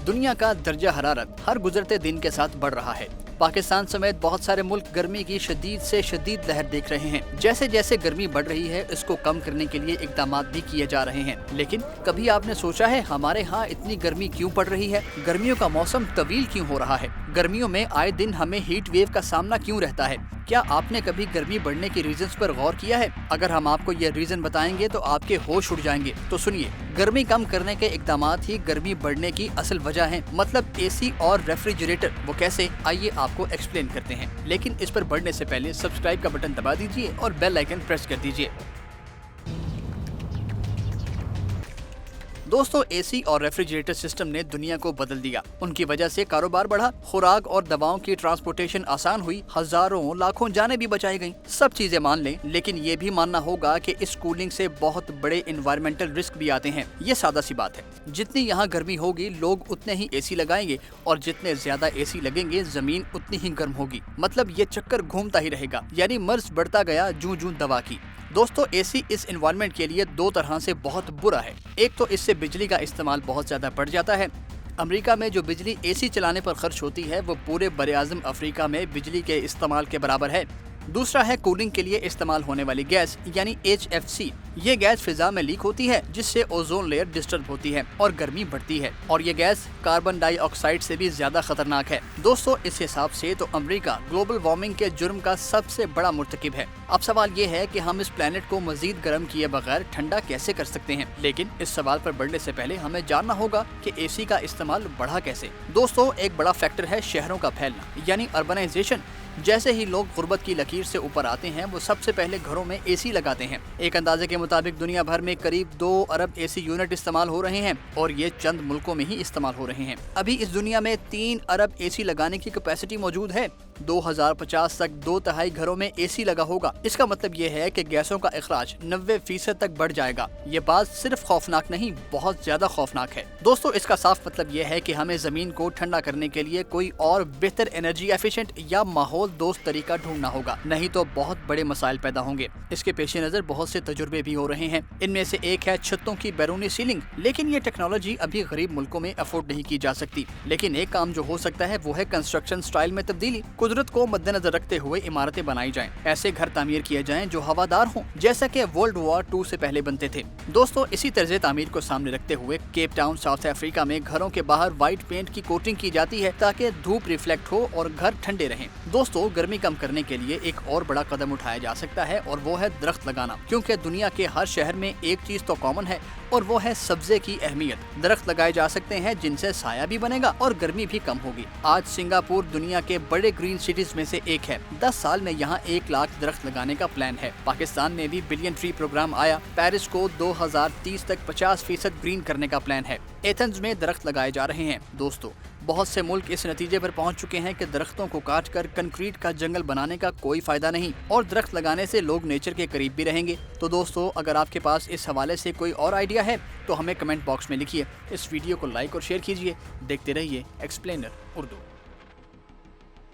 दुनिया का दर्जा हरारत हर गुजरते दिन के साथ बढ़ रहा है। पाकिस्तान समेत बहुत सारे मुल्क गर्मी की शदीद से शदीद लहर देख रहे हैं। जैसे जैसे गर्मी बढ़ रही है, इसको कम करने के लिए इकदाम भी किए जा रहे हैं। लेकिन कभी आपने सोचा है हमारे यहाँ इतनी गर्मी क्यों पड़ रही है? गर्मियों का मौसम तवील क्यों हो रहा है? गर्मियों में आए दिन हमें हीट वेव का सामना क्यों रहता है? क्या आपने कभी गर्मी बढ़ने के रीजंस पर गौर किया है? अगर हम आपको ये रीजन बताएंगे तो आपके होश उड़ जाएंगे। तो सुनिए, गर्मी कम करने के इकदामात ही गर्मी बढ़ने की असल वजह हैं। मतलब एसी और रेफ्रिजरेटर, वो कैसे, आइए आपको एक्सप्लेन करते हैं। लेकिन इस पर बढ़ने से पहले सब्सक्राइब का बटन दबा दीजिए और बेल आइकन प्रेस कर दीजिए। दोस्तों, एसी और रेफ्रिजरेटर सिस्टम ने दुनिया को बदल दिया। उनकी वजह से कारोबार बढ़ा, खुराक और दवाओं की ट्रांसपोर्टेशन आसान हुई, हजारों लाखों जानें भी बचाई गईं। सब चीजें मान लें, लेकिन ये भी मानना होगा कि इस कूलिंग से बहुत बड़े एनवायरमेंटल रिस्क भी आते हैं। ये सादा सी बात है। जितनी यहाँ गर्मी होगी, लोग उतने ही एसी लगाएंगे, और जितने ज्यादा एसी लगेंगे, जमीन उतनी ही गर्म होगी। मतलब ये चक्कर घूमता ही रहेगा, यानी मर्ज बढ़ता गया जूं जूं दवा की। दोस्तों, एसी इस एनवायरनमेंट के लिए दो तरह से बहुत बुरा है। एक तो इससे बिजली का इस्तेमाल बहुत ज्यादा बढ़ जाता है। अमेरिका में जो बिजली एसी चलाने पर खर्च होती है, वो पूरे बरे-आज़म अफ्रीका में बिजली के इस्तेमाल के बराबर है। दूसरा है कूलिंग के लिए इस्तेमाल होने वाली गैस, यानी HFC। ये गैस फिजा में लीक होती है, जिससे ओजोन लेयर डिस्टर्ब होती है और गर्मी बढ़ती है। और ये गैस कार्बन डाइऑक्साइड से भी ज्यादा खतरनाक है। दोस्तों, इस हिसाब से तो अमेरिका ग्लोबल वार्मिंग के जुर्म का सबसे बड़ा मुर्तकिब है। अब सवाल ये है कि हम इस प्लेनेट को मजीद गर्म किए बगैर ठंडा कैसे कर सकते हैं? लेकिन इस सवाल पर बढ़ने से पहले हमें जानना होगा कि एसी का इस्तेमाल बढ़ा कैसे। दोस्तों, एक बड़ा फैक्टर है शहरों का फैलना, यानी अर्बनाइजेशन। जैसे ही लोग गुर्बत की लकीर से ऊपर आते हैं, वो सबसे पहले घरों में एसी लगाते हैं। एक अंदाजे के मुताबिक दुनिया भर में करीब 2 अरब एसी यूनिट इस्तेमाल हो रहे हैं, और ये चंद मुल्कों में ही इस्तेमाल हो रहे हैं। अभी इस दुनिया में 3 अरब एसी लगाने की कैपेसिटी मौजूद है। 2050 तक 2/3 घरों में एसी लगा होगा। इसका मतलब ये है कि गैसों का इखराज 90% तक बढ़ जाएगा। ये बात सिर्फ खौफनाक नहीं, बहुत ज्यादा खौफनाक है। दोस्तों, इसका साफ मतलब ये है कि हमें जमीन को ठंडा करने के लिए कोई और बेहतर एनर्जी एफिशिएंट या माहौल दोस्त तरीका ढूंढना होगा, नहीं तो बहुत बड़े मसाइल पैदा होंगे। इसके पेश नजर बहुत से तजुर्बे भी हो रहे हैं। इनमें से एक है छतों की बैरूनी सीलिंग। लेकिन ये टेक्नोलॉजी अभी गरीब मुल्कों में अफोर्ड नहीं की जा सकती। लेकिन एक काम जो हो सकता है वो है कंस्ट्रक्शन स्टाइल में तब्दीली। कुदरत को मद्देनजर रखते हुए इमारतें बनाई जाएं। ऐसे घर तामीर किए जाएं जो हवादार हों, जैसा कि वर्ल्ड वॉर 2 से पहले बनते थे। दोस्तों, इसी तर्ज तामीर को सामने रखते हुए केप टाउन साउथ अफ्रीका में घरों के बाहर व्हाइट पेंट की कोटिंग की जाती है, ताकि धूप रिफ्लेक्ट हो और घर ठंडे रहें। दोस्तों, गर्मी कम करने के लिए एक और बड़ा कदम उठाया जा सकता है, और वो है दरख्त लगाना। क्योंकि दुनिया के हर शहर में एक चीज तो कॉमन है, और वो है सब्जे की अहमियत। दरख्त लगाए जा सकते हैं जिनसे साया भी बनेगा और गर्मी भी कम होगी। आज सिंगापुर दुनिया के बड़े ग्रीन सिटीज में से एक है। 10 साल में यहाँ 1 लाख दरख्त लगाने का प्लान है। पाकिस्तान में भी बिलियन ट्री प्रोग्राम आया। पेरिस को 2030 तक 50% ग्रीन करने का प्लान है। एथेंस में दरख्त लगाए जा रहे हैं। दोस्तों, बहुत से मुल्क इस नतीजे पर पहुंच चुके हैं कि दरख्तों को काट कर कंक्रीट का जंगल बनाने का कोई फायदा नहीं, और दरख्त लगाने से लोग नेचर के करीब भी रहेंगे। तो दोस्तों, अगर आपके पास इस हवाले से कोई और आइडिया है तो हमें कमेंट बॉक्स में लिखिए। इस वीडियो को लाइक और शेयर कीजिए। देखते रहिए एक्सप्लेनर उर्दू।